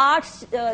8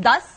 10,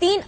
3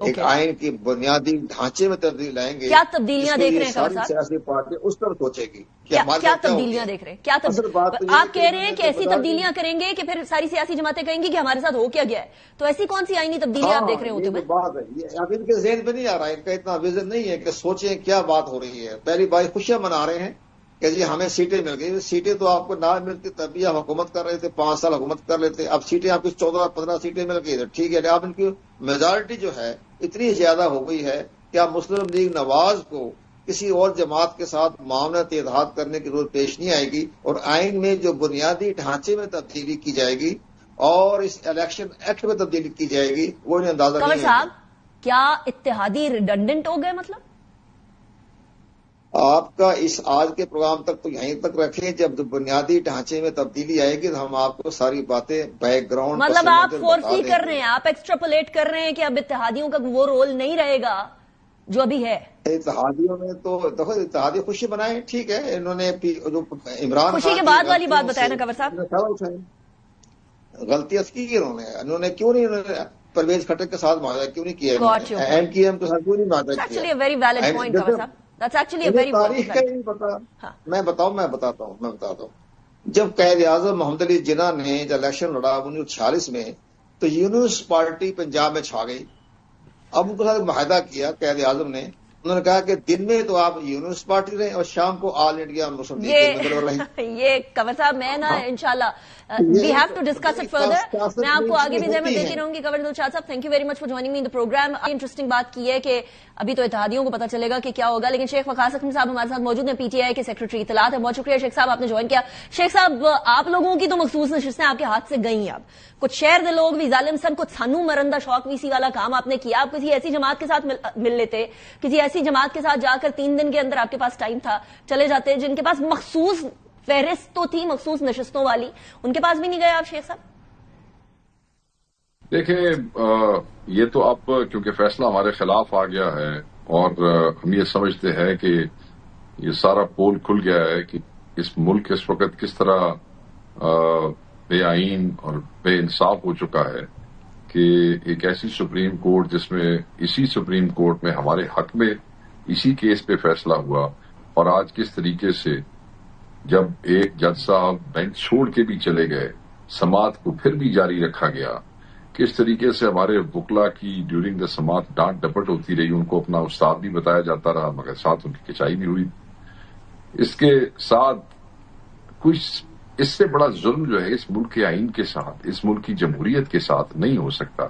ایک آئین کی بنیادی ڈھانچے میں تبدیلی لائیں گے. کیا تبدیلیاں دیکھ رہے ہیں ساری سیاسی پارٹی اس طرف سوچے گی کیا تبدیلیاں دیکھ رہے ہیں؟ کیا آپ کہہ رہے ہیں کہ ایسی تبدیلیاں کریں گے کہ پھر ساری سیاسی جماعتیں کہیں گی کہ ہمارے ساتھ ہو کیا گیا ہے؟ تو ایسی کون سی آئینی تبدیلیاں آپ دیکھ رہے ہوتے ہیں؟ بات ہے اب ان کے ذہن میں نہیں آ رہا ہے، ان کا اتنا ویژن نہیں ہے کہ سوچیں کیا بات ہو رہی ہے. پہلی بات خوشیاں منا رہے ہیں کہ جی ہمیں سیٹیں مل گئی. سیٹیں تو آپ کو نہ ملتی تب بھی آپ حکومت کر رہے تھے، 5 سال حکومت کر لیتے. اب سیٹیں آپ کی 14-15 سیٹیں مل گئی تو ٹھیک ہے. اب ان کی میجارٹی جو ہے اتنی زیادہ ہو گئی ہے کہ اب مسلم لیگ نواز کو کسی اور جماعت کے ساتھ معاونت اتحاد کرنے کی ضرورت پیش نہیں آئے گی. اور آئین میں جو بنیادی ڈھانچے میں تبدیلی کی جائے گی اور اس الیکشن ایکٹ میں تبدیلی کی جائے گی وہ انہیں اندازہ نہیں ہے. کنور صاحب کیا اتحادی ریڈنڈنٹ ہو گئے؟ مطلب آپ کا اس آج کے پروگرام تک تو یہیں تک رکھیں، جب بنیادی ڈھانچے میں تبدیلی آئے گی تو ہم آپ کو ساری باتیں بیک گراؤنڈ مطلب آپ فورسی کر رہے ہیں، آپ ایکسٹراپولیٹ کر رہے ہیں کہ اب اتحادیوں کا وہ رول نہیں رہے گا جو ابھی ہے. اتحادیوں میں تو دیکھو اتحادی خوشی منائے، ٹھیک ہے. انہوں نے جو عمران خوشی کے بعد والی بات بتایا نا کنور صاحب. غلطیاں کی انہوں نے کیوں نہیں پرویز خٹک کے ساتھ معاہدہ کیوں نہیں کیا؟ ایم کیو ایم کے ساتھ کیوں نہیں معاہدہ کیا؟ ویری ویلڈ پوائنٹ کنور صاحب. تاریخ کا ہی نہیں پتا. میں بتاتا ہوں. جب قائد اعظم محمد علی جناح نے جب الیکشن لڑا 1946 میں تو یونس پارٹی پنجاب میں چھا گئی. اب ان کے ساتھ معاہدہ کیا قائد اعظم نے. انہوں نے کہا کہ دن میں تو آپ یونس پارٹی رہیں اور شام کو آل انڈیا مسلم لیگ کے ممبر رہیں. یہ کنور صاحب میں نا انشاءاللہ we have to discuss it further. میں آپ کو آگے بھی زحمت دیتی رہوں گی. کنور دلشاد صاحب thank you very much for joining me in the programme. Interesting بات کی ہے کہ ابھی تو اتحادیوں کو پتا چلے گا کہ کیا ہوگا، لیکن شیخ وقاص حکیم صاحب ہمارے ساتھ موجود ہیں، پی ٹی آئی کے سیکرٹری اطلاعات ہیں. بہت شکریہ شیخ صاحب آپ نے جوائن کیا. شیخ صاحب آپ لوگوں کی تو مخصوص نشستیں آپ کے ہاتھ سے گئی ہیں. اب کچھ شہر دے لوگ بھی ظالم سن کچھ سانو مرندہ شوق ویسی والا کام آپ نے کیا. آپ کسی ایسی جماعت کے ساتھ مل لیتے، کسی ایسی جماعت کے ساتھ جا کر 3 دن کے اندر آپ کے پاس ٹائم تھا، چلے جاتے جن کے پاس مخصوص فہرست تو تھی مخصوص نشستوں والی. ان کے پاس بھی نہیں گئے آپ شیخ صاحب؟ دیکھیں یہ تو اب کیونکہ فیصلہ ہمارے خلاف آ گیا ہے اور ہم یہ سمجھتے ہیں کہ یہ سارا پول کھل گیا ہے کہ اس ملک اس وقت کس طرح بے آئین اور بے انصاف ہو چکا ہے کہ ایک ایسی سپریم کورٹ جس میں اسی سپریم کورٹ میں ہمارے حق میں اسی کیس پہ فیصلہ ہوا اور آج کس طریقے سے جب ایک جج صاحب بینچ چھوڑ کے بھی چلے گئے سماعت کو پھر بھی جاری رکھا گیا. کس طریقے سے ہمارے وکلا کی ڈیورنگ دا سماعت ڈانٹ ڈپٹ ہوتی رہی، ان کو اپنا استاد بھی بتایا جاتا رہا مگر ساتھ ان کی کچائی بھی ہوئی. اس کے ساتھ کچھ اس سے بڑا ظلم جو ہے اس ملک کے آئین کے ساتھ، اس ملک کی جمہوریت کے ساتھ نہیں ہو سکتا.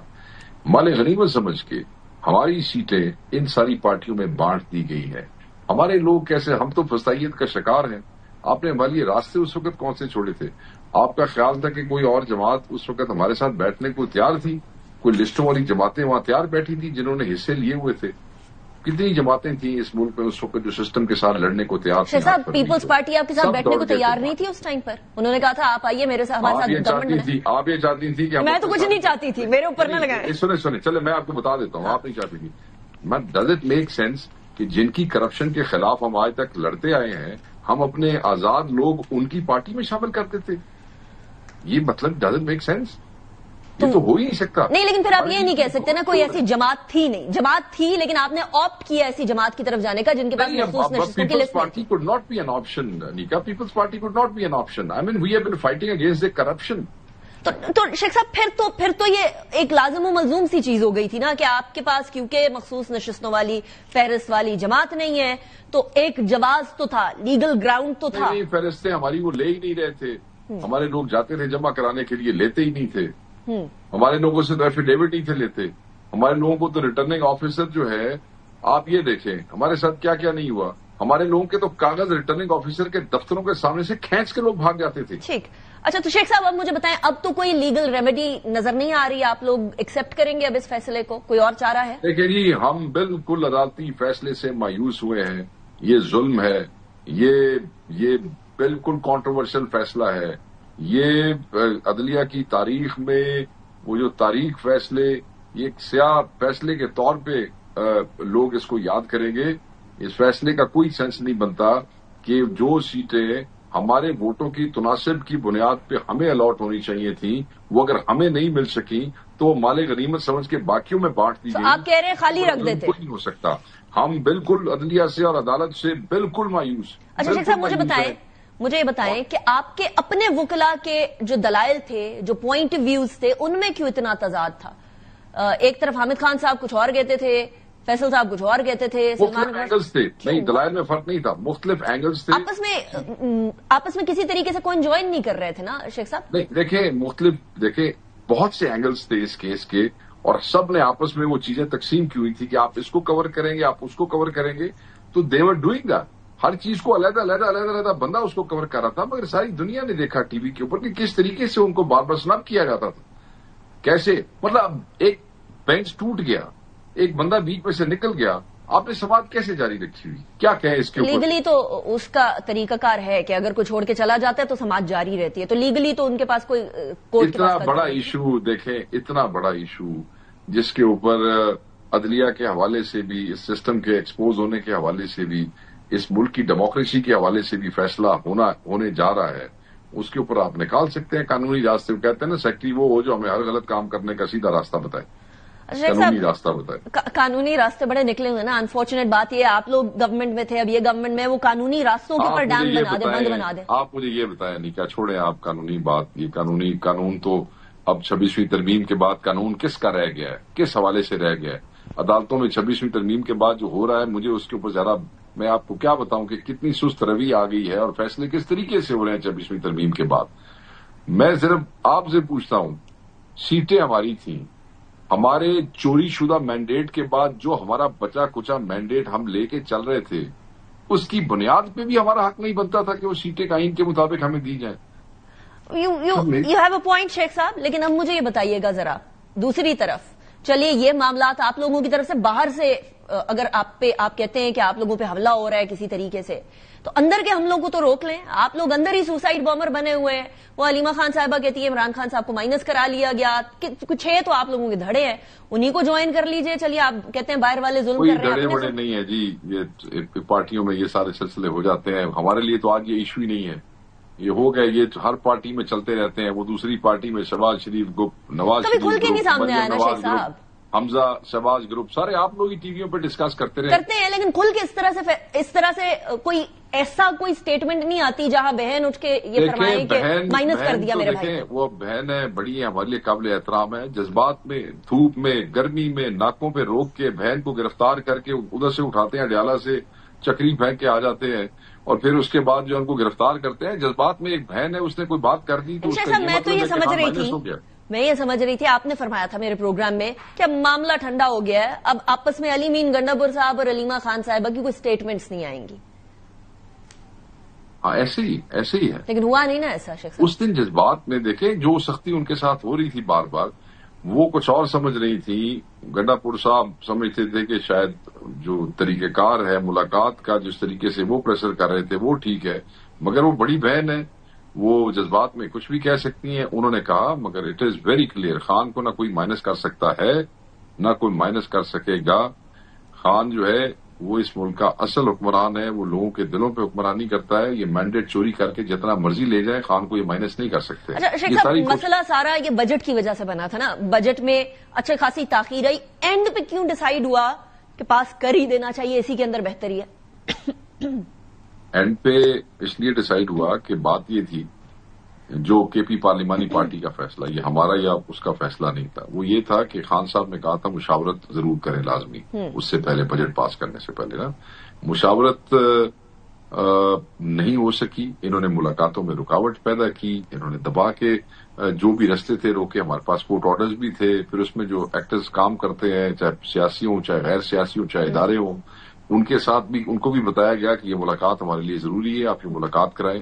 مال غنیمت سمجھ کے ہماری سیٹیں ان ساری پارٹیوں میں بانٹ دی گئی ہیں. ہمارے لوگ کیسے، ہم تو فسائیت کا شکار ہیں. آپ نے ہمارے لیے راستے اس وقت کون سے چھوڑے تھے؟ آپ کا خیال تھا کہ کوئی اور جماعت اس وقت ہمارے ساتھ بیٹھنے کو تیار تھی؟ کوئی لسٹوں والی جماعتیں وہاں تیار بیٹھی تھی جنہوں نے حصے لیے ہوئے تھے؟ کتنی جماعتیں تھیں اس ملک میں اس وقت جو سسٹم کے ساتھ لڑنے کو تیار تھی؟ صاحب پیپلز پارٹی آپ کے ساتھ بیٹھنے کو تیار نہیں تھی اس ٹائم پر. انہوں نے کہا تھا آپ آئیے میرے ساتھ، ہمارے ساتھ گورنمنٹ تھی. آپ یہ چاہتی تھی کہ میں تو کچھ نہیں چاہتی تھی، میرے اوپر نہ لگائیں. سنیں چلے میں آپ کو بتا دیتا ہوں. آپ نہیں چاہتی تھی. ڈز اٹ میک سینس کہ جن کی کرپشن کے خلاف ہم آج تک لڑتے آئے ہیں ہم اپنے آزاد لوگ ان کی پارٹی میں شامل کرتے تھے؟ یہ مطلب ڈز اٹ میک سینس؟ یہ تو ہو ہی نہیں سکتا. نہیں لیکن پھر آپ یہ نہیں کہہ سکتے نا کوئی ایسی جماعت تھی نہیں. جماعت تھی لیکن آپ نے آپٹ کیا ایسی جماعت کی طرف جانے کا جن کے پاس مخصوص نشستوں کی list party code not B N option. نیکا peoples party code not B N option. I mean we have been fighting against the corruption. تو شیخ صاحب پھر تو یہ ایک لازم و ملزوم سی چیز ہو گئی تھی نا کہ آپ کے پاس کیونکہ مخصوص نشستوں والی فہرست والی جماعت نہیں ہے تو ایک جواز تو تھا، لیگل گراؤنڈ تو تھا. فہرستیں ہماری وہ لے ہی نہیں رہے تھے. ہمارے لوگ جاتے تھے جمع کرانے کے لیے، لیتے ہی نہیں تھے. ہمارے لوگوں سے تو ایفیڈیوٹ نہیں تھے لیتے. ہمارے لوگوں کو تو ریٹرننگ آفیسر جو ہے، آپ یہ دیکھیں ہمارے ساتھ کیا کیا نہیں ہوا. ہمارے لوگوں کے تو کاغذ ریٹرننگ آفیسر کے دفتروں کے سامنے سے کھینچ کے لوگ بھاگ جاتے تھے. ٹھیک. اچھا تو شیخ صاحب اب مجھے بتائیں اب تو کوئی لیگل ریمیڈی نظر نہیں آ رہی، آپ لوگ ایکسپٹ کریں گے اب اس فیصلے کو؟ کوئی اور چارہ ہے؟ دیکھیں جی ہم بالکل عدالتی فیصلے سے مایوس ہوئے ہیں. یہ ظلم ہے، یہ بالکل کانٹروورشل فیصلہ ہے. یہ عدلیہ کی تاریخ میں وہ جو تاریخ فیصلے، یہ ایک سیاہ فیصلے کے طور پہ لوگ اس کو یاد کریں گے. اس فیصلے کا کوئی سینس نہیں بنتا کہ جو سیٹیں ہمارے ووٹوں کی تناسب کی بنیاد پہ ہمیں الاٹ ہونی چاہیے تھیں وہ اگر ہمیں نہیں مل سکیں تو مال غنیمت سمجھ کے باقیوں میں بانٹ دی گئی. آپ کہہ رہے ہیں خالی رکھ دیتے؟ کوئی نہیں ہو سکتا. ہم بالکل عدلیہ سے اور عدالت سے بالکل مایوس. اچھا شیخ صاحب مجھے یہ بتائیں کہ آپ کے اپنے وکلا کے جو دلائل تھے، جو پوائنٹ ویوز تھے، ان میں کیوں اتنا تضاد تھا؟ ایک طرف حامد خان صاحب کچھ اور کہتے تھے، فیصل صاحب کچھ اور کہتے تھے. مختلف اینگلز تھے. نہیں، دلائل میں فرق نہیں تھا، مختلف اینگلز تھے. آپس میں کسی طریقے سے کوئی جوائن نہیں کر رہے تھے نا شیخ صاحب؟ نہیں، دیکھیں بہت سے اینگلز تھے اس کیس کے، اور سب نے آپس میں وہ چیزیں تقسیم کی ہوئی تھی کہ آپ اس کو کور کریں گے، آپ اس کو کور کریں گے. تو دے ور ڈوئنگ دیٹ. ہر چیز کو علیحدہ بندہ اس کو کور کر رہا تھا، مگر ساری دنیا نے دیکھا ٹی وی کے اوپر کہ کس طریقے سے ان کو بار بار سناب کیا جاتا تھا. کیسے مطلب ایک بینچ ٹوٹ گیا، ایک بندہ بیچ میں سے نکل گیا، آپ نے سماعت کیسے جاری رکھی ہوئی؟ کیا کہیں اس کے اوپر؟ لیگلی تو اس کا طریقہ کار ہے کہ اگر کوئی چھوڑ کے چلا جاتا ہے تو سماعت جاری رہتی ہے، تو لیگلی تو ان کے پاس کوئی کورٹ کے پاس اتنا بڑا ایشو دیکھیں، اتنا بڑا ایشو جس کے اوپر عدلیہ کے حوالے سے بھی، اس سسٹم کے ایکسپوز ہونے کے حوالے سے بھی، اس ملک کی ڈیموکریسی کے حوالے سے بھی فیصلہ ہونے جا رہا ہے، اس کے اوپر آپ نکال سکتے ہیں قانونی راستے. کہتے ہیں نا سیکٹری وہ ہو جو ہمیں ہر غلط کام کرنے کا سیدھا راستہ بتائے، قانونی راستہ بتائے. قانونی راستے بڑے نکلے ہوئے نا. انفارچونیٹ بات یہ آپ لوگ گورنمنٹ میں تھے، اب یہ گورنمنٹ میں وہ قانونی راستوں کے اوپر ڈیم بنا دے، بند بنا دے. آپ مجھے یہ بتائیں، نہیں کیا چھوڑیں آپ قانونی بات. یہ قانون تو اب 26ویں ترمیم کے بعد قانون کس کا رہ گیا ہے، کس حوالے سے رہ گیا ہے؟ عدالتوں میں 26ویں ترمیم کے بعد جو ہو رہا ہے، مجھے اس کے اوپر ذرا میں آپ کو کیا بتاؤں کہ کتنی سست روی آ گئی ہے اور فیصلے کس طریقے سے ہو رہے ہیں 26ویں ترمیم کے بعد. میں صرف آپ سے پوچھتا ہوں، سیٹیں ہماری تھیں، ہمارے چوری شدہ مینڈیٹ کے بعد جو ہمارا بچا کچا مینڈیٹ ہم لے کے چل رہے تھے، اس کی بنیاد پہ بھی ہمارا حق نہیں بنتا تھا کہ وہ سیٹیں آئین کے مطابق ہمیں دی جائیں. یو ہیو اے پوائنٹ شیخ صاحب، لیکن اب مجھے یہ بتائیے گا ذرا دوسری طرف. چلیے یہ معاملات آپ لوگوں کی طرف سے باہر سے اگر آپ کہتے ہیں کہ آپ لوگوں پہ حملہ ہو رہا ہے کسی طریقے سے، تو اندر کے حملوں کو تو روک لیں. آپ لوگ اندر ہی سوسائڈ بامر بنے ہوئے ہیں. وہ علیمہ خان صاحبہ کہتی ہے عمران خان صاحب کو مائنس کرا لیا گیا. کچھ ہے تو آپ لوگوں کے دھڑے ہیں، انہی کو جوائن کر لیجئے. چلیے آپ کہتے ہیں باہر والے ظلم کر رہے ہیں. دھڑے بڑے نہیں ہے جی، یہ پارٹیوں میں یہ سارے سلسلے ہو جاتے ہیں. ہمارے لیے تو آج یہ ایشو ہی نہیں ہے. یہ ہو گئے، یہ ہر پارٹی میں چلتے رہتے ہیں. وہ دوسری پارٹی میں شہباز شریف گروپ، نواز شریف کھل کے نہیں سامنے آیا نا شیخ صاحب. حمزہ شہباز گروپ سارے آپ لوگ ہی ٹی ویوں پہ ڈسکس کرتے ہیں، لیکن کھل کے اس طرح سے کوئی ایسا کوئی سٹیٹمنٹ نہیں آتی جہاں بہن اٹھ کے یہ فرمائے کہ مائنس کر دیا میرے بھائی. وہ بہن ہے، بڑی ہے، ہمارے لیے قابل احترام ہے. جذبات میں، دھوپ میں، گرمی میں ناکوں پہ روک کے بہن کو گرفتار کر کے ادھر سے اٹھاتے ہیں، ڈیالہ سے چکری پھینک کے آ جاتے ہیں، اور پھر اس کے بعد جو ان کو گرفتار کرتے ہیں. جذبات میں ایک بہن ہے، اس نے کوئی بات کر دی تو میں یہ سمجھ رہی تھی آپ نے فرمایا تھا میرے پروگرام میں کہ اب معاملہ ٹھنڈا ہو گیا ہے، اب آپس میں علی مین گنڈاپور صاحب اور علیمہ خان صاحبہ کی کوئی سٹیٹمنٹس نہیں آئیں گی. ہاں ایسے ہی ہے، لیکن ہوا نہیں نا ایسا شخص. اس دن جذبات میں دیکھیں جو سختی ان کے ساتھ ہو رہی تھی بار بار، وہ کچھ اور سمجھ رہی تھی. گنڈاپور صاحب سمجھتے تھے کہ شاید جو طریقہ کار ہے ملاقات کا، جس طریقے سے وہ پریشر کر رہے تھے وہ ٹھیک ہے، مگر وہ بڑی بہن ہے، وہ جذبات میں کچھ بھی کہہ سکتی ہیں. انہوں نے کہا، مگر it is very clear, Khan کو نہ کوئی مائنس کر سکتا ہے نہ کوئی مائنس کر سکے گا. خان جو ہے وہ اس ملک کا اصل حکمران ہے، وہ لوگوں کے دلوں پہ حکمرانی کرتا ہے. یہ مینڈیٹ چوری کر کے جتنا مرضی لے جائے، خان کو یہ مائنس نہیں کر سکتے. اچھا شیخ صاحب، مسئلہ سارا یہ بجٹ کی وجہ سے بنا تھا نا. بجٹ میں اچھا خاصی تاخیر آئی، اینڈ پہ کیوں ڈیسائیڈ ہوا کہ پاس کر ہی دینا چاہیے، اسی کے اندر بہتری ہے؟ اینڈ پہ اس لیے ڈیسائیڈ ہوا کہ بات یہ تھی، جو کے پی پارلیمانی پارٹی کا فیصلہ، یہ ہمارا یا اس کا فیصلہ نہیں تھا. وہ یہ تھا کہ خان صاحب نے کہا تھا مشاورت ضرور کریں لازمی، اس سے پہلے بجٹ پاس کرنے سے پہلے نا. مشاورت نہیں ہو سکی، انہوں نے ملاقاتوں میں رکاوٹ پیدا کی، انہوں نے دبا کے جو بھی رستے تھے روکے. ہمارے پاس کورٹ آرڈرز بھی تھے، پھر اس میں جو ایکٹرز کام کرتے ہیں، چاہے سیاسی ہوں چاہے غیر سیاسی ہوں چاہے ادارے ہوں، ان کے ساتھ بھی ان کو بھی بتایا گیا کہ یہ ملاقات ہمارے لیے ضروری ہے، آپ یہ ملاقات کرائیں.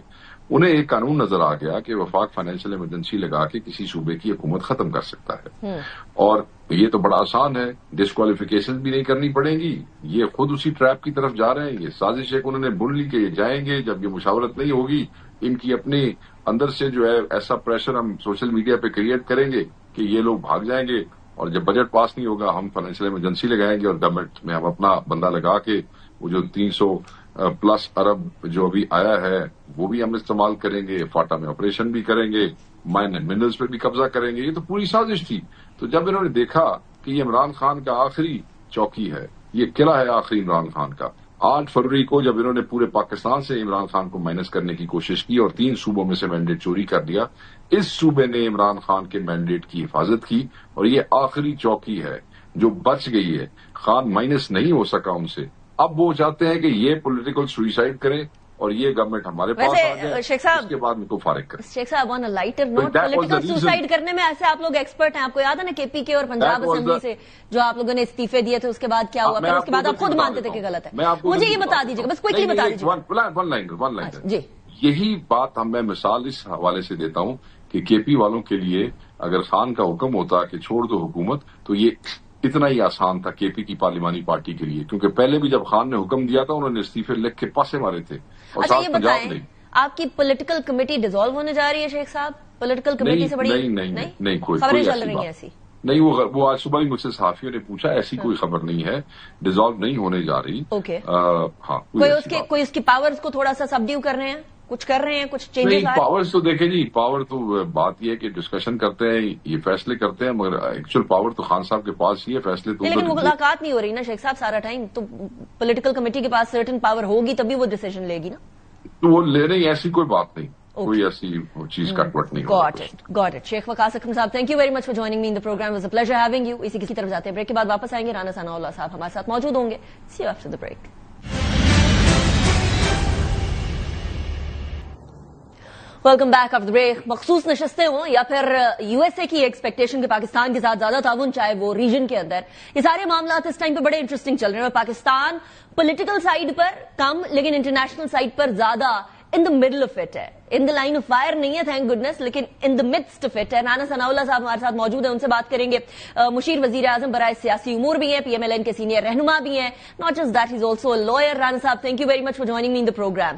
انہیں ایک قانون نظر آ گیا کہ وفاق فائنینشیل ایمرجنسی لگا کے کسی صوبے کی حکومت ختم کر سکتا ہے، اور یہ تو بڑا آسان ہے، ڈسکوالیفیکیشن بھی نہیں کرنی پڑے گی. یہ خود اسی ٹریپ کی طرف جا رہے ہیں. یہ سازش ایک انہوں نے بن لی کہ یہ جائیں گے، جب یہ مشاورت نہیں ہوگی ان کی اپنی اندر سے جو ہے ایسا پریشر ہم سوشل میڈیا پہ کریٹ کریں گے کہ یہ لوگ بھاگ جائیں گے، اور جب بجٹ پاس نہیں ہوگا ہم فائنینشیل ایمرجنسی لگائیں گے، اور گورنمنٹ میں ہم اپنا بندہ لگا کے وہ جو 300+ ارب جو ابھی آیا ہے وہ بھی ہم استعمال کریں گے، فاٹا میں آپریشن بھی کریں گے، منرلز پہ بھی قبضہ کریں گے. یہ تو پوری سازش تھی. تو جب انہوں نے دیکھا کہ یہ عمران خان کا آخری چوکی ہے, یہ قلعہ ہے آخری عمران خان کا, 8 فروری کو جب انہوں نے پورے پاکستان سے عمران خان کو مائنس کرنے کی کوشش کی اور 3 صوبوں میں سے مینڈیٹ چوری کر دیا, اس صوبے نے عمران خان کے مینڈیٹ کی حفاظت کی اور یہ آخری چوکی ہے جو بچ گئی ہے. خان مائنس نہیں ہو سکا ان سے. اب وہ چاہتے ہیں کہ یہ پولیٹیکل سوئسائڈ کرے اور یہ گورنمنٹ ہمارے پاس آ جائے, شیخ صاحب اس کے بعد ان کو فارغ کرے. شیخ صاحب آن اے لائٹر نوٹ, پولیٹیکل سوسائڈ کرنے میں ایسے آپ لوگ ایکسپرٹ ہیں, آپ کو یاد ہے نا کے پی کے اور پنجاب اسمبلی سے جو آپ لوگوں نے استعفے دیے تھے, اس کے بعد کیا ہوا, پھر اس کے بعد آپ خود مانتے تھے کہ غلط ہے. مجھے یہ بتا دیجیے گا, بس کوئکلی بتا دیجیے. ون لائن جی, یہی بات میں مثال اس حوالے سے دیتا ہوں کہ کے پی والوں کے لیے اگر خان کا حکم ہوتا کہ چھوڑ دو حکومت, تو یہ اتنا ہی آسان تھا کے پی کی پارلیمانی پارٹی کے لیے, کیونکہ پہلے بھی جب خان نے حکم دیا تھا انہوں نے استعفے لکھ کے پاسے مارے تھے. اور اچھا یہ بتائیں, آپ کی پولیٹیکل کمیٹی ڈیزالو ہونے جا رہی ہے شیخ صاحب؟ پولیٹیکل کمیٹی سے بڑی نہیں کوئی خبریں چل رہی ہیں ایسی؟ نہیں, وہ آج صبح بھی مجھ سے صحافیوں نے پوچھا, ایسی کوئی خبر نہیں ہے, ڈیزالو نہیں ہونے جا رہی. اوکے, ہاں, کوئی اس کی پاورز کو تھوڑا سا سبڈیو کر رہے ہیں, کچھ کر رہے ہیں, کچھ چینجز؟ پاور تو دیکھیں جی, پاور تو بات یہ ہے کہ ڈسکشن کرتے ہیں, یہ فیصلے کرتے ہیں, مگر ایکچوئل پاور تو خان صاحب کے پاس ہی ہے. فیصلے تو لیکن ملاقات نہیں ہو رہی نا شیخ صاحب سارا ٹائم, تو پولیٹیکل کمیٹی کے پاس سرٹن پاور ہوگی تبھی وہ ڈیسیژن لے گی نا. تو وہ لے رہی, ایسی کوئی بات نہیں, کوئی ایسی چیز کٹ وٹ نہیں. Got it. شیخ وقاص اکرم صاحب, thank you very much for joining me in the programme, was a pleasure having you. اسی کی طرف جاتے ہیں, بریک کے بعد واپس آئیں گے. رانا ثناء اللہ صاحب ہمارے ساتھ موجود ہوں گے. See you after the break. Welcome back after the break. مخصوص نشستیں ہوں یا پھر یو ایس اے کی ایکسپیکٹیشن کے پاکستان کے ساتھ زیادہ تعاون, چاہے وہ ریجن کے اندر, یہ سارے معاملات اس ٹائم پہ بڑے انٹرسٹنگ چل رہے ہیں. پاکستان پولیٹیکل سائڈ پر کم, لیکن انٹرنیشنل سائڈ پر زیادہ ان دا مڈل آف اٹ ہے. ان دا لائن آف فائر نہیں ہے تھینک گڈنس, لیکن ان دا مڈسٹ آف اٹ ہے. رانا ثناء اللہ صاحب ہمارے ساتھ موجود ہیں, ان سے بات کریں گے. مشیر وزیر اعظم برائے سیاسی امور بھی ہیں, پی ایم ایل این کے سینئر رہنما بھی ہیں. Not just that, he is also a lawyer. Rana صاحب, thank you very much for joining me in the program.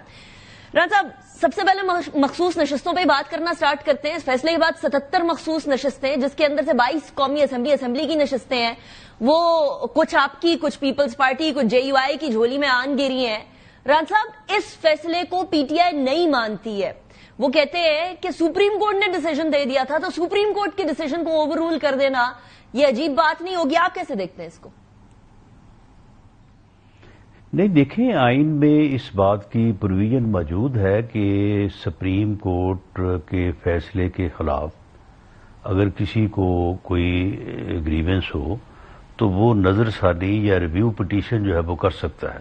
Rana صاحب, سب سے پہلے مخصوص نشستوں پہ بات کرنا سٹارٹ کرتے ہیں. اس فیصلے کے بعد 77 مخصوص نشستیں, جس کے اندر سے 22 قومی اسمبلی کی نشستیں ہیں, وہ کچھ آپ کی, کچھ پیپلز پارٹی, کچھ جے یو آئی کی جھولی میں آن گری ہیں. رانا صاحب, اس فیصلے کو پی ٹی آئی نہیں مانتی ہے. وہ کہتے ہیں کہ سپریم کورٹ نے ڈیسیژن دے دیا تھا, تو سپریم کورٹ کے ڈیسیژن کو اوور رول کر دینا یہ عجیب بات نہیں ہوگی؟ آپ کیسے دیکھتے ہیں اس کو؟ نہیں, دیکھیں, آئین میں اس بات کی پروویژن موجود ہے کہ سپریم کورٹ کے فیصلے کے خلاف اگر کسی کو کوئی گریونس ہو تو وہ نظر ثانی یا ریویو پٹیشن جو ہے وہ کر سکتا ہے.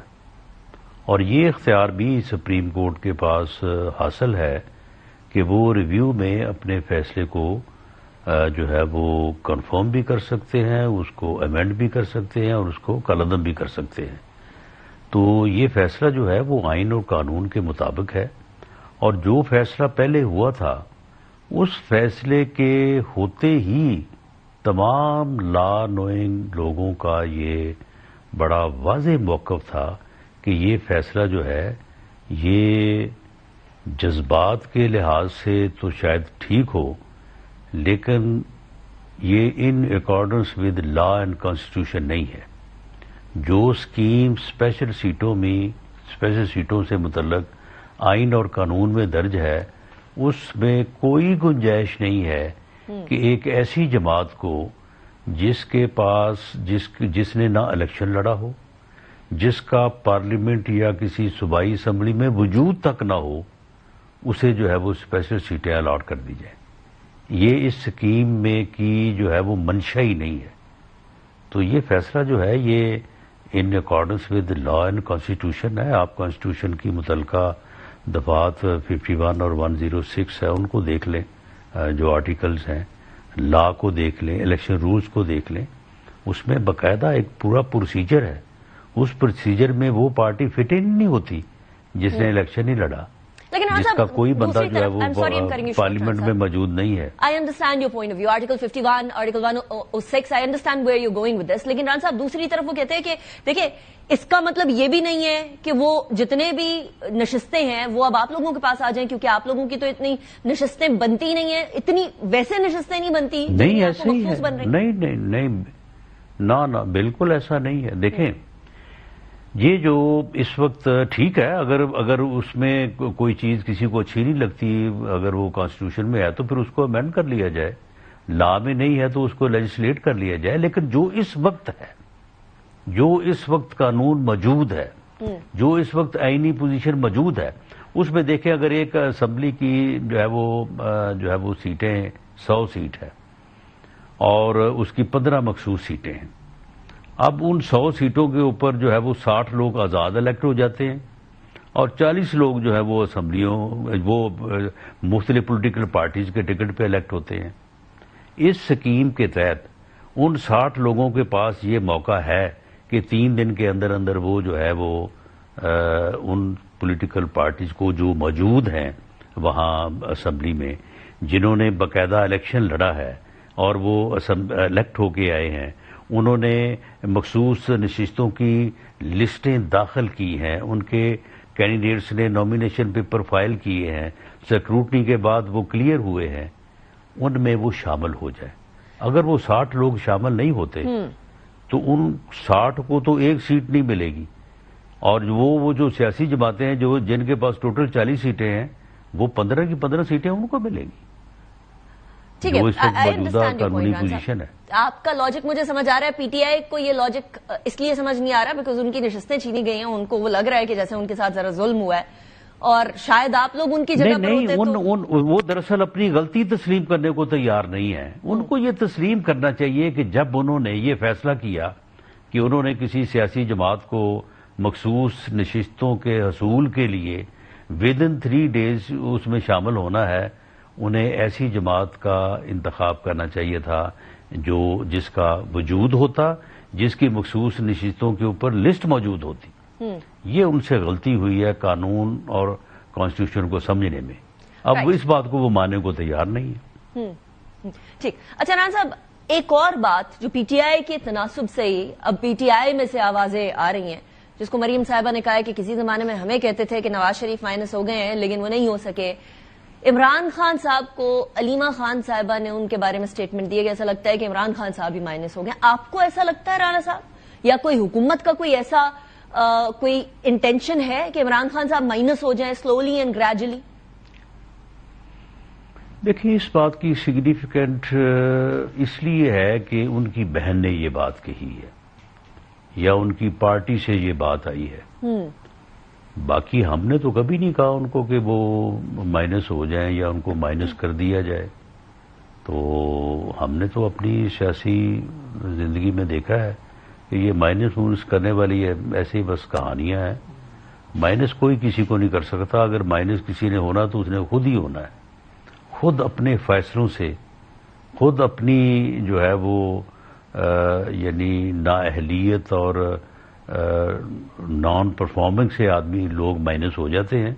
اور یہ اختیار بھی سپریم کورٹ کے پاس حاصل ہے کہ وہ ریویو میں اپنے فیصلے کو جو ہے وہ کنفرم بھی کر سکتے ہیں, اس کو امینڈ بھی کر سکتے ہیں اور اس کو کالعدم بھی کر سکتے ہیں. تو یہ فیصلہ جو ہے وہ آئین اور قانون کے مطابق ہے. اور جو فیصلہ پہلے ہوا تھا اس فیصلے کے ہوتے ہی تمام لا نوئنگ لوگوں کا یہ بڑا واضح موقف تھا کہ یہ فیصلہ جو ہے یہ جذبات کے لحاظ سے تو شاید ٹھیک ہو, لیکن یہ in accordance with law and constitution نہیں ہے. جو اسکیم اسپیشل سیٹوں سے متعلق آئین اور قانون میں درج ہے, اس میں کوئی گنجائش نہیں ہے کہ ایک ایسی جماعت کو جس کے پاس جس نے نہ الیکشن لڑا ہو, جس کا پارلیمنٹ یا کسی صوبائی اسمبلی میں وجود تک نہ ہو, اسے جو ہے وہ اسپیشل سیٹیں الاٹ کر دی جائیں. یہ اس اسکیم میں کی جو ہے وہ منشا ہی نہیں ہے. تو یہ فیصلہ جو ہے یہ in accordance with law and constitution ہے. آپ کانسٹیٹیوشن کی متعلقہ دفعات 51 اور 106 ہے, ان کو دیکھ لیں, جو آرٹیکلز ہیں, لا کو دیکھ لیں, الیکشن رولز کو دیکھ لیں. اس میں باقاعدہ ایک پورا پروسیجر ہے. اس پروسیجر میں وہ پارٹی فٹ ان نہیں ہوتی جس نے الیکشن ہی لڑا, جس کا کوئی بندہ جو ہے وہ پارلیمنٹ میں موجود نہیں ہے. I understand your point of view, article 51, article 106, I understand where you going with this. لیکن ران صاحب دوسری طرف وہ کہتے ہیں کہ دیکھیں اس کا مطلب یہ بھی نہیں ہے کہ وہ جتنے بھی نشستیں ہیں وہ اب آپ لوگوں کے پاس آ جائیں, کیونکہ آپ لوگوں کی تو اتنی نشستیں بنتی نہیں ہیں, اتنی ویسے نشستیں نہیں بنتی. نہیں ایسے ہی ہے, نہیں, نہ بالکل ایسا نہیں ہے. دیکھیں یہ جو اس وقت ٹھیک ہے، اگر اس میں کوئی چیز کسی کو اچھی نہیں لگتی، اگر وہ کانسٹیٹیوشن میں ہے تو پھر اس کو امینڈ کر لیا جائے، لا میں نہیں ہے تو اس کو لیجسلیٹ کر لیا جائے. لیکن جو اس وقت قانون موجود ہے، جو اس وقت آئینی پوزیشن موجود ہے، اس میں دیکھیں اگر ایک اسمبلی کی جو ہے وہ سیٹیں 100 سیٹ ہے اور اس کی 15 مخصوص سیٹیں ہیں. اب ان 100 سیٹوں کے اوپر جو ہے وہ 60 لوگ آزاد الیکٹ ہو جاتے ہیں اور 40 لوگ جو ہے وہ اسمبلیوں وہ مختلف پولیٹیکل پارٹیز کے ٹکٹ پہ الیکٹ ہوتے ہیں. اس سکیم کے تحت ان 60 لوگوں کے پاس یہ موقع ہے کہ 3 دن کے اندر اندر وہ جو ہے وہ ان پولیٹیکل پارٹیز کو جو موجود ہیں وہاں اسمبلی میں، جنہوں نے باقاعدہ الیکشن لڑا ہے اور وہ الیکٹ ہو کے آئے ہیں، انہوں نے مخصوص نشستوں کی لسٹیں داخل کی ہیں، ان کے کینڈیڈیٹس نے نامینیشن پیپر فائل کیے ہیں، سکروٹنی کے بعد وہ کلیئر ہوئے ہیں، ان میں وہ شامل ہو جائے. اگر وہ 60 لوگ شامل نہیں ہوتے تو ان 60 کو تو ایک سیٹ نہیں ملے گی، اور وہ جو سیاسی جماعتیں ہیں جن کے پاس ٹوٹل 40 سیٹیں ہیں وہ 15 کی 15 سیٹیں ان کو ملیں گی. ٹھیک ہے، موجودہ قانونی پوزیشن ہے. آپ کا لاجک مجھے سمجھ آ رہا ہے. پی ٹی آئی کو یہ لاجک اس لیے سمجھ نہیں آ رہا بیکاز ان کی نشستیں چھینی گئی ہیں، ان کو وہ لگ رہا ہے کہ جیسے ان کے ساتھ ذرا ظلم ہوا ہے، اور شاید آپ لوگ ان کی جگہ پر ہوتے تو وہ دراصل اپنی غلطی تسلیم کرنے کو تیار نہیں ہے. ان کو یہ تسلیم کرنا چاہیے کہ جب انہوں نے یہ فیصلہ کیا کہ انہوں نے کسی سیاسی جماعت کو مخصوص نشستوں کے حصول کے لیے ودن 3 days اس میں شامل ہونا ہے، انہیں ایسی جماعت کا انتخاب کرنا چاہیے تھا جس کا وجود ہوتا، جس کی مخصوص نشستوں کے اوپر لسٹ موجود ہوتی. یہ ان سے غلطی ہوئی ہے قانون اور کانسٹیٹیوشن کو سمجھنے میں. اب اس بات کو وہ ماننے کو تیار نہیں ہے. ٹھیک. اچھا ران صاحب، ایک اور بات جو پی ٹی آئی کے تناسب سے ہی اب پی ٹی آئی میں سے آوازیں آ رہی ہیں، جس کو مریم صاحبہ نے کہا ہے کہ کسی زمانے میں ہمیں کہتے تھے کہ نواز شریف مائنس ہو گئے ہیں لیکن وہ نہیں ہو سکے. عمران خان صاحب کو علیمہ خان صاحبہ نے ان کے بارے میں سٹیٹمنٹ دیا کہ ایسا لگتا ہے کہ عمران خان صاحب بھی مائنس ہو گئے. آپ کو ایسا لگتا ہے رانا صاحب، یا کوئی حکومت کا کوئی ایسا کوئی انٹینشن ہے کہ عمران خان صاحب مائنس ہو جائیں سلولی اینڈ گریجولی؟ دیکھیے، اس بات کی سگنیفیکینٹ اس لیے ہے کہ ان کی بہن نے یہ بات کہی ہے یا ان کی پارٹی سے یہ بات آئی ہے. باقی ہم نے تو کبھی نہیں کہا ان کو کہ وہ مائنس ہو جائیں یا ان کو مائنس کر دیا جائے. تو ہم نے تو اپنی سیاسی زندگی میں دیکھا ہے کہ یہ مائنس کرنے والی ایسے ہی بس کہانیاں ہیں. مائنس کوئی کسی کو نہیں کر سکتا. اگر مائنس کسی نے ہونا تو اس نے خود ہی ہونا ہے، خود اپنے فیصلوں سے، خود اپنی جو ہے وہ یعنی نااہلیت اور نان پرفارمنگ سے آدمی لوگ مائنس ہو جاتے ہیں.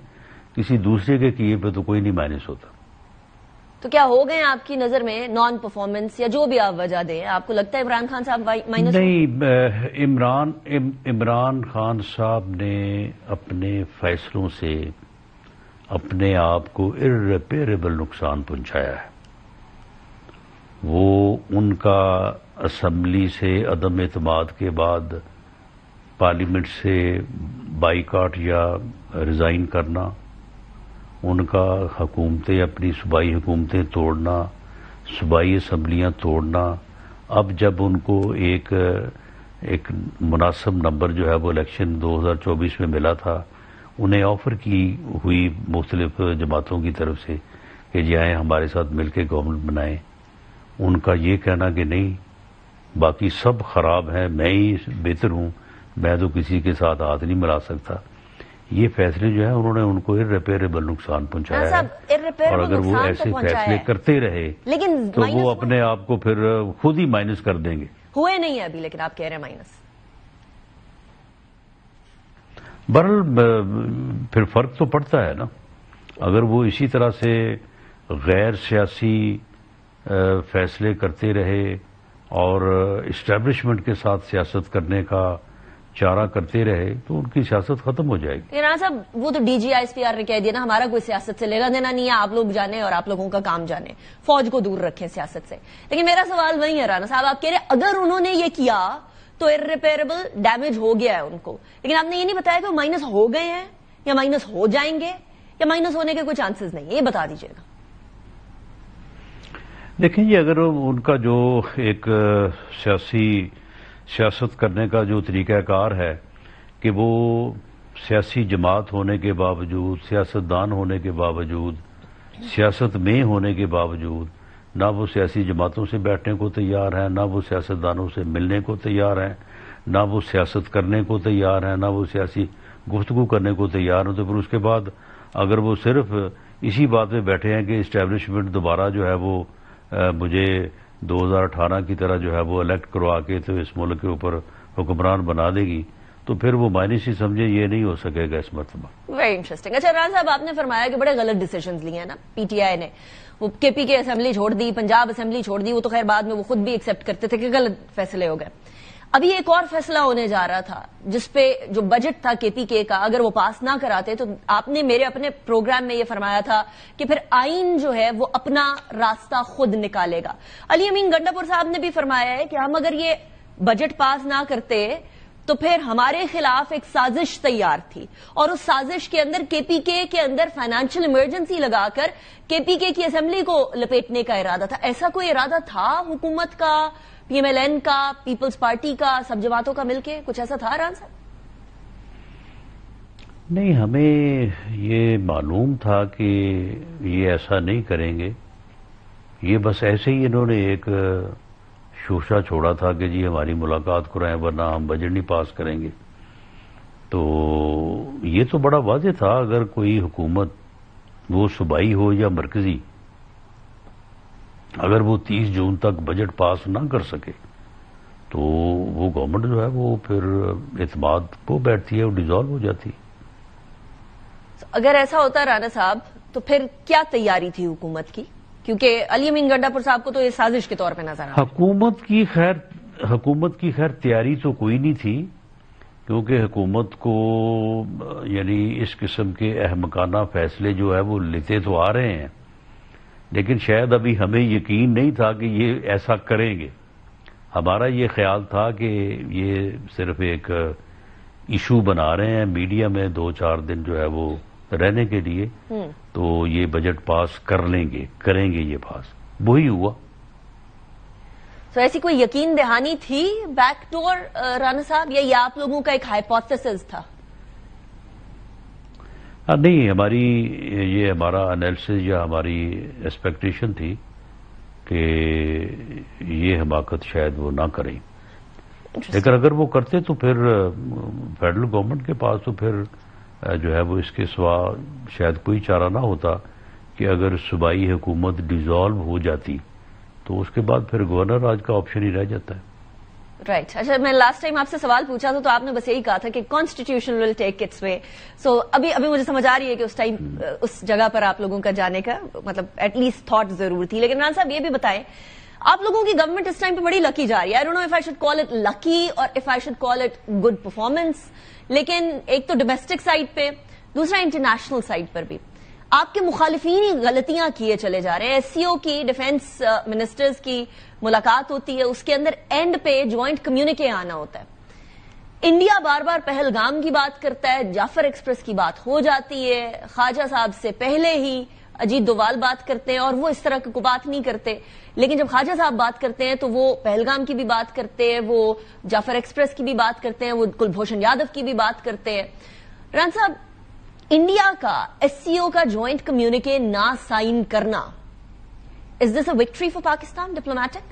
کسی دوسرے کے کیے پہ تو کوئی نہیں مائنس ہوتا. تو کیا ہو گئے آپ کی نظر میں نان پرفارمنس یا جو بھی آپ وجہ دیں؟ آپ کو لگتا ہے عمران خان صاحب مائنس؟ نہیں، عمران خان صاحب نے اپنے فیصلوں سے اپنے آپ کو ارریپیریبل نقصان پہنچایا ہے. وہ ان کا اسمبلی سے عدم اعتماد کے بعد پارلیمنٹ سے بائیکاٹ یا ریزائن کرنا، ان کا حکومتیں اپنی صوبائی حکومتیں توڑنا، صوبائی اسمبلیاں توڑنا. اب جب ان کو ایک مناسب نمبر جو ہے وہ الیکشن 2024 میں ملا تھا، انہیں آفر کی ہوئی مختلف جماعتوں کی طرف سے کہ جائیں ہمارے ساتھ مل کے گورنمنٹ بنائیں. ان کا یہ کہنا کہ نہیں، باقی سب خراب ہیں، میں ہی بہتر ہوں، میں تو کسی کے ساتھ ہاتھ نہیں ملا سکتا. یہ فیصلے جو ہیں انہوں نے ان کو ارریپیریبل نقصان پہنچایا ہے، اور اگر وہ ایسے فیصلے کرتے رہے تو وہ اپنے آپ کو پھر خود ہی مائنس کر دیں گے. ہوئے نہیں ہے ابھی، لیکن آپ کہہ رہے ہیں مائنس. بہرحال پھر فرق تو پڑتا ہے نا. اگر وہ اسی طرح سے غیر سیاسی فیصلے کرتے رہے اور اسٹیبلشمنٹ کے ساتھ سیاست کرنے کا چارہ کرتے رہے تو ان کی سیاست ختم ہو جائے گی. رانا صاحب، وہ تو D G I S P R نے کہہ دیا نا، ہمارا کوئی سیاست سے لینا دینا نہیں ہے، آپ لوگ جانیں اور آپ لوگوں کا کام جانیں، فوج کو دور رکھیں سیاست سے. لیکن میرا سوال وہی ہے رانا صاحب، آپ کہہ رہے ہیں اگر انہوں نے یہ کیا تو irreparable ڈیمیج ہو گیا ہے ان کو، لیکن آپ نے یہ نہیں بتایا کہ وہ مائنس ہو گئے ہیں یا مائنس ہو جائیں گے یا مائنس ہونے کے کوئی چانسز نہیں ہے، یہ بتا دیجیے گا۔ دیکھیں جی، اگر ان کا جو ایک سیاست کرنے کا جو طریقہ کار ہے کہ وہ سیاسی جماعت ہونے کے باوجود، سیاستدان ہونے کے باوجود، سیاست میں ہونے کے باوجود نہ وہ سیاسی جماعتوں سے بیٹھنے کو تیار ہیں، نہ وہ سیاستدانوں سے ملنے کو تیار ہیں، نہ وہ سیاست کرنے کو تیار ہیں، نہ وہ سیاسی گفتگو کرنے کو تیار ہیں، تو پھر اس کے بعد اگر وہ صرف اسی بات پہ بیٹھے ہیں کہ اسٹیبلشمنٹ دوبارہ جو ہے وہ مجھے 2018 کی طرح جو ہے وہ الیکٹ کروا کے تو اس ملک کے اوپر حکمران بنا دے گی، تو پھر وہ مائنس ہی سمجھے، یہ نہیں ہو سکے گا اس مرتبہ۔ Very interesting. اچھا عمران صاحب، آپ نے فرمایا کہ بڑے غلط ڈیسیژنز لیے ہیں نا پی ٹی آئی نے، وہ کے پی کے اسمبلی چھوڑ دی، پنجاب اسمبلی چھوڑ دی، وہ تو خیر بعد میں وہ خود بھی ایکسپٹ کرتے تھے کہ غلط فیصلے ہو گئے۔ ابھی ایک اور فیصلہ ہونے جا رہا تھا جس پہ جو بجٹ تھا کے پی کے کا، اگر وہ پاس نہ کراتے تو آپ نے میرے اپنے پروگرام میں یہ فرمایا تھا کہ پھر آئین جو ہے وہ اپنا راستہ خود نکالے گا۔ علی امین گنڈاپور صاحب نے بھی فرمایا ہے کہ ہم اگر یہ بجٹ پاس نہ کرتے تو پھر ہمارے خلاف ایک سازش تیار تھی، اور اس سازش کے اندر کے پی کے اندر فائنانشل ایمرجنسی لگا کر کے پی کے کی اسمبلی کو لپیٹنے کا ارادہ تھا۔ ایسا کوئی ارادہ تھا حکومت کا، پی ایم ایل این کا، پیپلز پارٹی کا، سب جماعتوں کا مل کے کچھ ایسا تھا ران صاحب؟ نہیں، ہمیں یہ معلوم تھا کہ یہ ایسا نہیں کریں گے، یہ بس ایسے ہی انہوں نے ایک شوشہ چھوڑا تھا کہ جی ہماری ملاقات کرائیں ورنہ ہم بجٹ نہیں پاس کریں گے۔ تو یہ تو بڑا واضح تھا، اگر کوئی حکومت وہ صوبائی ہو یا مرکزی، اگر وہ 30 جون تک بجٹ پاس نہ کر سکے تو وہ گورنمنٹ جو ہے وہ پھر اعتماد کو بیٹھتی ہے، وہ ڈیزالو ہو جاتی ہے۔ اگر ایسا ہوتا رانا صاحب تو پھر کیا تیاری تھی حکومت کی؟ کیونکہ علی امین گنڈاپور صاحب کو تو یہ سازش کے طور پہ نظر آ رہا ہے۔ حکومت کی خیر تیاری تو کوئی نہیں تھی، کیونکہ حکومت کو یعنی اس قسم کے احمقانہ فیصلے جو ہے وہ لیتے تو آ رہے ہیں، لیکن شاید ابھی ہمیں یقین نہیں تھا کہ یہ ایسا کریں گے۔ ہمارا یہ خیال تھا کہ یہ صرف ایک ایشو بنا رہے ہیں میڈیا میں 2-4 دن جو ہے وہ رہنے کے لیے، تو یہ بجٹ پاس کریں گے یہ پاس، وہی ہوا۔ تو ایسی کوئی یقین دہانی تھی بیک ڈور رانا صاحب، یا یہ آپ لوگوں کا ایک ہائپوتھیسس تھا؟ نہیں، ہمارا انالیسس یا ہماری ایکسپیکٹیشن تھی کہ یہ حماقت شاید وہ نہ کریں، لیکن اگر وہ کرتے تو پھر فیڈرل گورنمنٹ کے پاس تو پھر جو ہے وہ اس کے سوا شاید کوئی چارہ نہ ہوتا کہ اگر صوبائی حکومت ڈیزالو ہو جاتی تو اس کے بعد پھر گورنر راج کا آپشن ہی رہ جاتا ہے۔ رائٹ۔ اچھا، میں لاسٹ ٹائم آپ سے سوال پوچھا تھا تو آپ نے بس یہی کہا تھا کہ کانسٹیٹیوشن ول ٹیک اٹس وے۔ سو ابھی مجھے سمجھ آ رہی ہے کہ اس ٹائم اس جگہ پر آپ لوگوں کا جانے کا مطلب ایٹ لیسٹ تھاٹ ضرور تھی۔ لیکن عمران صاحب یہ بھی بتائیں، آپ لوگوں کی گورنمنٹ اس ٹائم پہ بڑی لکی جا رہی ہے۔ I don't know if I should call it lucky or if I should call it good performance، لیکن ایک تو ڈومیسٹک سائڈ پہ، دوسرا انٹرنیشنل سائڈ پر بھی آپ کے مخالفین ہی غلطیاں کیے چلے جا رہے ہیں۔ ایس سی او کی، ڈیفینس منسٹرز کی ملاقات ہوتی ہے، اس کے اندر اینڈ پہ جوائنٹ کمیونیکے آنا ہوتا ہے۔ انڈیا بار بار پہلگام کی بات کرتا ہے، جعفر ایکسپریس کی بات ہو جاتی ہے، خواجہ صاحب سے پہلے ہی اجیت دوال بات کرتے ہیں اور وہ اس طرح کی کوئی بات نہیں کرتے، لیکن جب خواجہ صاحب بات کرتے ہیں تو وہ پہلگام کی بھی بات کرتے ہیں، وہ جعفر ایکسپریس کی بھی بات کرتے ہیں، وہ کلبھوشن یادو کی بھی بات کرتے ہیں۔ ران صاحب، انڈیا کا ایس سی او کا جوائنٹ کمیونیکے نہ سائن کرنا، از دس اے وکٹری فار پاکستان ڈپلومیٹک؟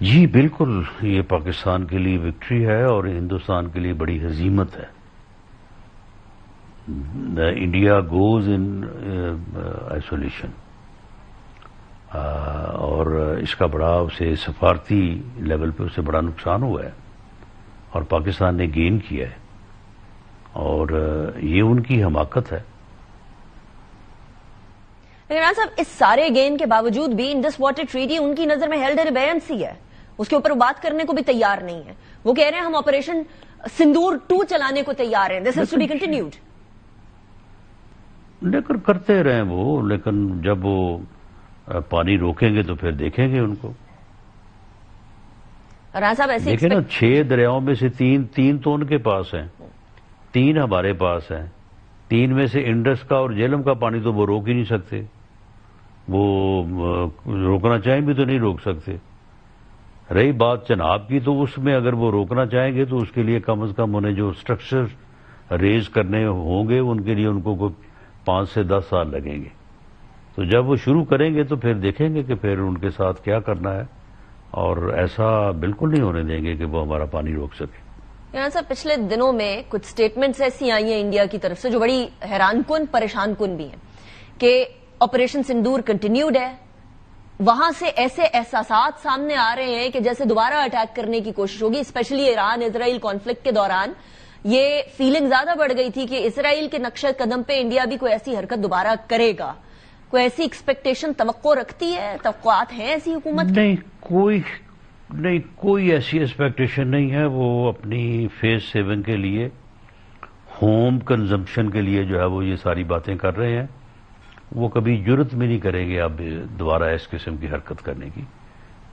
جی بالکل، یہ پاکستان کے لیے وکٹری ہے اور ہندوستان کے لیے بڑی ہزیمت ہے۔ انڈیا گوز ان آئسولیشن، اور اس کا بڑا اسے سفارتی لیول پہ اسے بڑا نقصان ہوا ہے اور پاکستان نے گین کیا ہے، اور یہ ان کی حماقت ہے۔ لیکن عمران صاحب، اس سارے گین کے باوجود بھی انڈس واٹر ٹریٹی ان کی نظر میں ہیلڈ ان ابیئنس ہی ہے، اس کے اوپر بات کرنے کو بھی تیار نہیں ہے۔ وہ کہہ رہے ہیں ہم آپریشن سندور 2 چلانے کو تیار ہیں، this has to be continued. لیکن کرتے رہیں وہ، لیکن جب وہ پانی روکیں گے تو پھر دیکھیں گے ان کو۔ رانا صاحب ایسے دیکھیں نا 6 دریاؤں میں سے تین تو ان کے پاس ہیں، 3 ہمارے پاس ہیں، 3 میں سے انڈس کا اور جہلم کا پانی تو وہ روک ہی نہیں سکتے، وہ روکنا چاہیں بھی تو نہیں روک سکتے. رہی بات چناب کی، تو اس میں اگر وہ روکنا چاہیں گے تو اس کے لیے کم از کم انہیں جو سٹرکچر ریز کرنے ہوں گے ان کے لیے ان کو 5 سے 10 سال لگیں گے. تو جب وہ شروع کریں گے تو پھر دیکھیں گے کہ پھر ان کے ساتھ کیا کرنا ہے، اور ایسا بالکل نہیں ہونے دیں گے کہ وہ ہمارا پانی روک سکے. یہاں صاحب پچھلے دنوں میں کچھ سٹیٹمنٹس ایسی آئی ہیں انڈیا کی طرف سے جو بڑی حیران کن پریشان کن بھی ہیں کہ آپریشن سندور کنٹینیوڈ ہے، وہاں سے ایسے احساسات سامنے آ رہے ہیں کہ جیسے دوبارہ اٹیک کرنے کی کوشش ہوگی، اسپیشلی ایران اسرائیل کانفلکٹ کے دوران یہ فیلنگ زیادہ بڑھ گئی تھی کہ اسرائیل کے نقشہ قدم پہ انڈیا بھی کوئی ایسی حرکت دوبارہ کرے گا. کوئی ایسی ایکسپیکٹیشن توقع رکھتی ہے، توقعات ہیں ایسی حکومت کی؟ نہیں، کوئی ایسی ایکسپیکٹیشن نہیں ہے. وہ اپنی فیز 7 کے لیے، ہوم کنزمپشن کے لیے جو ہے وہ یہ ساری باتیں کر رہے ہیں. وہ کبھی جرت بھی نہیں کریں گے اب دوبارہ اس قسم کی حرکت کرنے کی.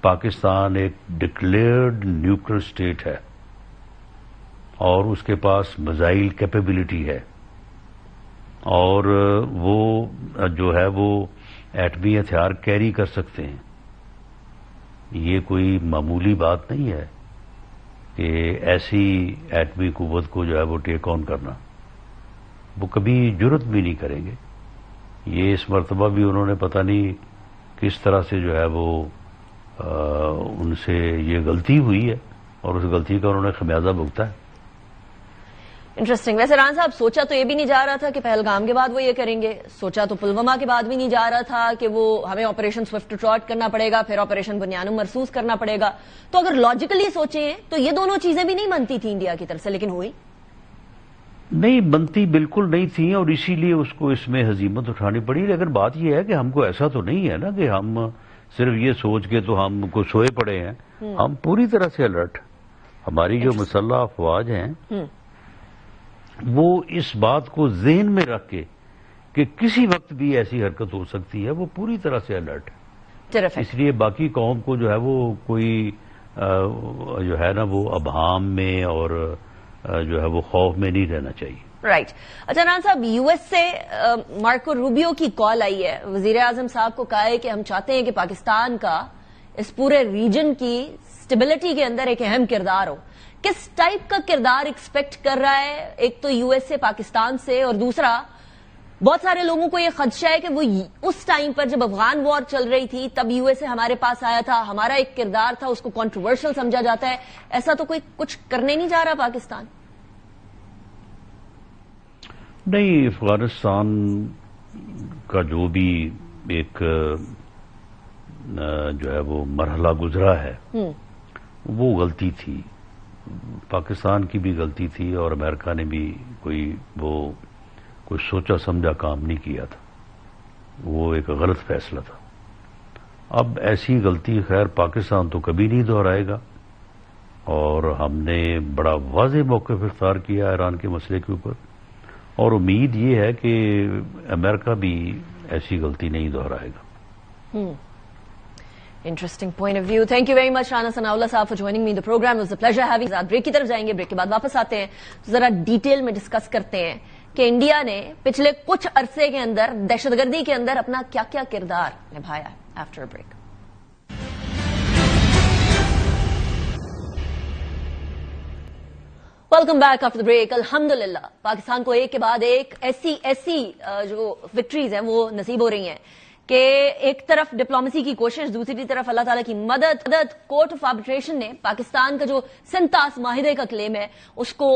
پاکستان ایک ڈکلیئرڈ نیوٹرل اسٹیٹ ہے اور اس کے پاس میزائل کیپیبلٹی ہے، اور وہ جو ہے وہ ایٹمی ہتھیار کیری کر سکتے ہیں. یہ کوئی معمولی بات نہیں ہے کہ ایسی ایٹمی قوت کو جو ہے وہ ٹیک آن کرنا. وہ کبھی جرت بھی نہیں کریں گے. یہ اس مرتبہ بھی انہوں نے پتہ نہیں کس طرح سے جو ہے وہ ان سے یہ غلطی ہوئی ہے اور اس غلطی کا انہوں نے خمیازہ بھگتا ہے. انٹرسٹنگ. ویسے رانا صاحب سوچا تو یہ بھی نہیں جا رہا تھا کہ پہلگام کے بعد وہ یہ کریں گے، سوچا تو پلوامہ کے بعد بھی نہیں جا رہا تھا کہ وہ ہمیں آپریشن سوئفٹ ٹراٹ کرنا پڑے گا، پھر آپریشن بنیان مرصوص کرنا پڑے گا. تو اگر لاجیکلی سوچیں تو یہ دونوں چیزیں بھی نہیں بنتی تھیں انڈیا کی طرف سے، لیکن ہوئی نہیں، بنتی بالکل نہیں تھیں، اور اسی لیے اس کو اس میں ہزیمت اٹھانی پڑی. لیکن بات یہ ہے کہ ہم کو ایسا تو نہیں ہے نا کہ ہم صرف یہ سوچ کے تو ہم کو سوئے پڑے ہیں. ہم پوری طرح سے الرٹ. ہماری جو مسلح افواج ہیں وہ اس بات کو ذہن میں رکھ کے کہ کسی وقت بھی ایسی حرکت ہو سکتی ہے، وہ پوری طرح سے الرٹ ہے. اس لیے باقی قوم کو جو ہے وہ کوئی جو ہے نا وہ ابہام میں اور جو ہے وہ خوف میں نہیں رہنا چاہیے. رائٹ. اچھا رانا صاحب، یو ایس سے مارکو روبیو کی کال آئی ہے، وزیر اعظم صاحب کو کہا ہے کہ ہم چاہتے ہیں کہ پاکستان کا اس پورے ریجن کی اسٹیبلٹی کے اندر ایک اہم کردار ہو. کس ٹائپ کا کردار ایکسپیکٹ کر رہا ہے؟ ایک تو یو ایس سے، پاکستان سے، اور دوسرا بہت سارے لوگوں کو یہ خدشہ ہے کہ وہ اس ٹائم پر جب افغان وار چل رہی تھی تب یو ایس اے ہمارے پاس آیا تھا، ہمارا ایک کردار تھا، اس کو کنٹروورشل سمجھا جاتا ہے. ایسا تو کوئی کچھ کرنے نہیں جا رہا پاکستان؟ نہیں، افغانستان کا جو بھی ایک جو ہے وہ مرحلہ گزرا ہے وہ غلطی تھی. پاکستان کی بھی غلطی تھی اور امریکہ نے بھی کوئی سوچا سمجھا کام نہیں کیا تھا. وہ ایک غلط فیصلہ تھا. اب ایسی غلطی خیر پاکستان تو کبھی نہیں دہرائے گا، اور ہم نے بڑا واضح موقف اختیار کیا ایران کے مسئلے کے اوپر، اور امید یہ ہے کہ امریکہ بھی ایسی غلطی نہیں دہرائے گا. Interesting point of view. Thank you very much, Rana Sanaullah Saab, for joining me in the program. It was a pleasure having you. Break کی طرف جائیں گے، بریک کے بعد واپس آتے ہیں، ذرا ڈیٹیل میں ڈسکس کرتے ہیں کہ انڈیا نے پچھلے کچھ عرصے کے اندر دہشت گردی کے اندر اپنا کیا کیا کردار نبھایا ہے. After a break. Welcome back after the break. الحمدللہ پاکستان کو ایک کے بعد ایک ایسی جو وکٹریز ہیں وہ نصیب ہو رہی ہیں کہ ایک طرف ڈپلومیسی کی کوشش، دوسری طرف اللہ تعالیٰ کی مدد. کورٹ آف آربیٹریشن نے پاکستان کا جو سنتاس معاہدے کا کلیم ہے اس کو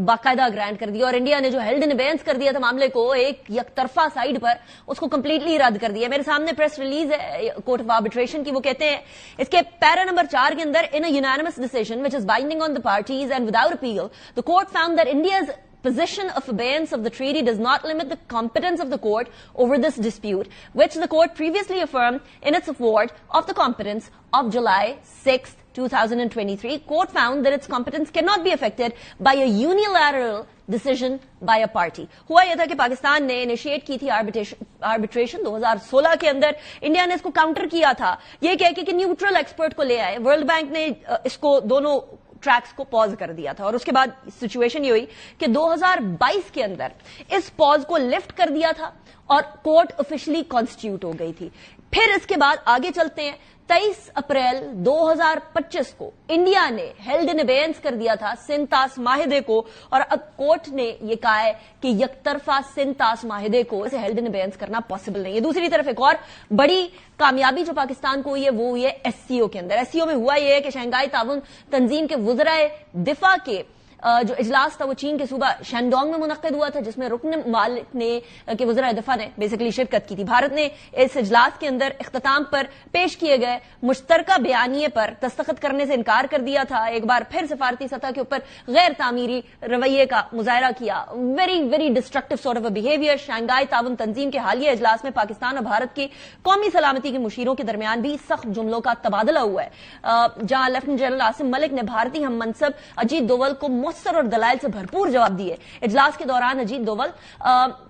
باقاعدہ گرانٹ کر دیا، اور انڈیا نے جو ہیلڈ ان ابینس کر دیا تھا معاملے کو ایک یک طرفہ سائڈ پر، اس کو کمپلیٹلی رد کر دیا. میرے سامنے پریس ریلیز ہے کورٹ آف آربیٹریشن کی. وہ کہتے ہیں اس کے پیرا نمبر 4 کے اندر، ان اے unanimous decision which is binding on the parties and without appeal, the court found that India's position of abeyance of the treaty does not limit the competence of the court over this dispute, which the court previously affirmed in its award of the competence of July 6th, 2023. Court found that its competence cannot be affected by a unilateral decision by a party. ہوا یہ تھا کہ پاکستان نے initiate کی تھی arbitration 2016 کے اندر. India نے اس کو کاؤنٹر کیا تھا یہ کہہ کے کہ نیوٹرل ایکسپرٹ کو لے آئے. ورلڈ بینک نے اس کو دونوں ٹریکس کو پاز کر دیا تھا اور اس کے بعد سچویشن یہ ہوئی کہ 2022 کے اندر اس پاز کو لفٹ کر دیا تھا اور کورٹ آفیشلی کانسٹیٹیوٹ ہو گئی تھی. پھر اس کے بعد آگے چلتے ہیں. 23 اپریل 2025 کو انڈیا نے ہیلڈ ان ابیئنس کر دیا تھا سندھ طاس معاہدے کو, اور اب کورٹ نے یہ کہا ہے کہ یک طرفہ سندھ طاس معاہدے کو اسے ہیلڈ ان ابیئنس کرنا پاسبل نہیں ہے. دوسری طرف ایک اور بڑی کامیابی جو پاکستان کو ہوئی ہے وہ ہوئی ہے ایس سی او کے اندر. ایس سی او میں ہوا یہ ہے کہ شنگھائی تعاون تنظیم کے وزرائے دفاع کے جو اجلاس تھا وہ چین کے صوبہ شینڈونگ میں منعقد ہوا تھا, جس میں رکن ممالک نے کہ وزرائے دفاع نے بیسیکلی شرکت کی تھی. بھارت نے اس اجلاس کے اندر اختتام پر پیش کیے گئے مشترکہ بیانیے پر دستخط کرنے سے انکار کر دیا تھا. ایک بار پھر سفارتی سطح کے اوپر غیر تعمیری رویے کا مظاہرہ کیا. Very very destructive sort of a behaviour. Shanghai تعاون تنظیم کے حالیہ اجلاس میں پاکستان اور بھارت کی قومی سلامتی کے مشیروں کے درمیان بھی سخت جملوں کا تبادلہ ہوا ہے, جہاں لیفٹیننٹ جنرل عاصم ملک نے بھارتی ہم منصب اجیت دوول کو مؤثر اور دلائل سے بھرپور جواب دیے. اجلاس کے دوران اجیت دوول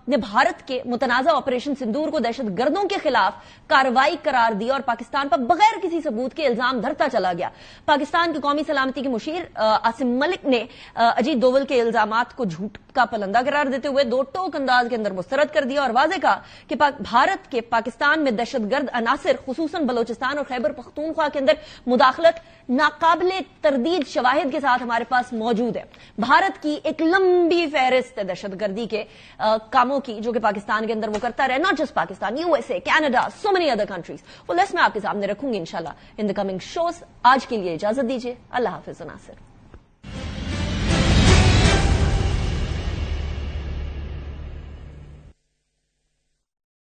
نے بھارت کے متنازع آپریشن سندور کو دہشت گردوں کے خلاف کارروائی قرار دیا اور پاکستان پر بغیر کسی ثبوت کے الزام دھرتا چلا گیا. پاکستان کی قومی سلامتی کے مشیر عاصم ملک نے اجیت دوول کے الزامات کو جھوٹ کا پلندہ قرار دیتے ہوئے دو ٹوک انداز کے اندر مسترد کر دیا اور واضح کہا کہ بھارت کے پاکستان میں دہشت گرد عناصر خصوصاً بلوچستان اور خیبر پختونخوا کے اندر مداخلت ناقابل تردید شواہد کے ساتھ ہمارے پاس موجود ہے. بھارت کی ایک لمبی فہرست ہے دہشت گردی کے کاموں کی جو کہ پاکستان کے اندر وہ کرتا رہے, not just Pakistan, U S A, Canada, so many other countries. وہ لسٹ میں آپ کے سامنے رکھوں گی انشاءاللہ ان دا کمنگ شوز. آج کے لیے اجازت دیجیے. اللہ حافظ. ناصر.